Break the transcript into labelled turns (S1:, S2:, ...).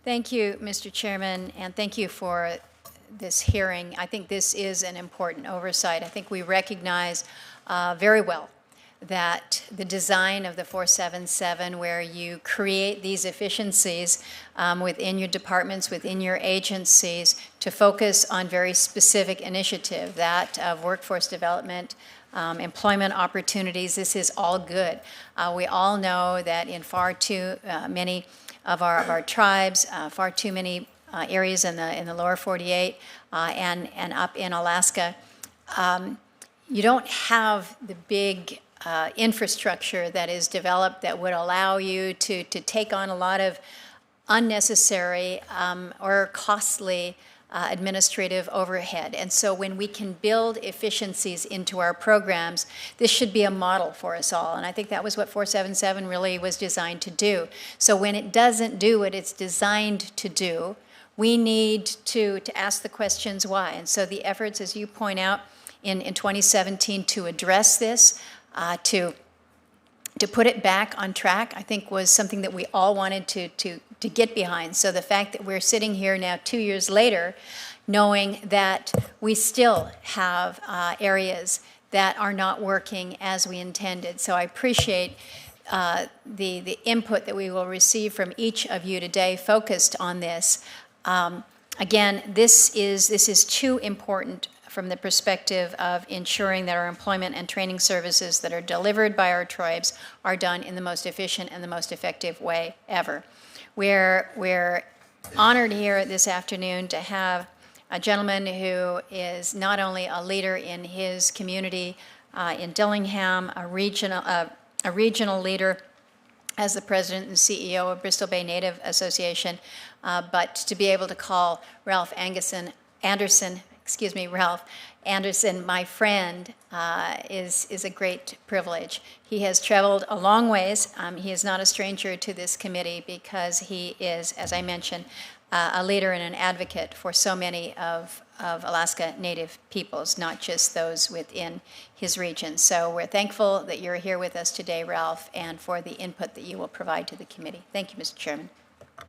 S1: Thank you, Mr. Chairman, and thank you for this hearing. I think this is an important oversight. I think we recognize very well that the design of the 477, where you create these efficiencies within your departments, within your agencies, to focus on very specific initiative, that of workforce development, employment opportunities. This is all good. We all know that in far too many of our tribes, far too many areas in the lower 48 and up in Alaska, you don't have the big infrastructure that is developed that would allow you to take on a lot of unnecessary or costly administrative overhead. And so when we can build efficiencies into our programs, this should be a model for us all. And I think that was what 477 really was designed to do. So when it doesn't do what it's designed to do, we need to ask the questions why. And so the efforts, as you point out, in 2017 to address this, to put it back on track, I think was something that we all wanted to get behind. So the fact that we're sitting here now 2 years later, knowing that we still have areas that are not working as we intended. So I appreciate the input that we will receive from each of you today focused on this. Again, this is too important from the perspective of ensuring that our employment and training services that are delivered by our tribes are done in the most efficient and the most effective way ever. We're honored here this afternoon to have a gentleman who is not only a leader in his community in Dillingham, a regional leader as the president and CEO of Bristol Bay Native Association, but to be able to call Ralph Anderson, my friend, is a great privilege. He has traveled a long ways. He is not a stranger to this committee because he is, as I mentioned, a leader and an advocate for so many of Alaska Native peoples, not just those within his region. So we're thankful that you're here with us today, Ralph, and for the input that you will provide to the committee. Thank you, Mr. Chairman.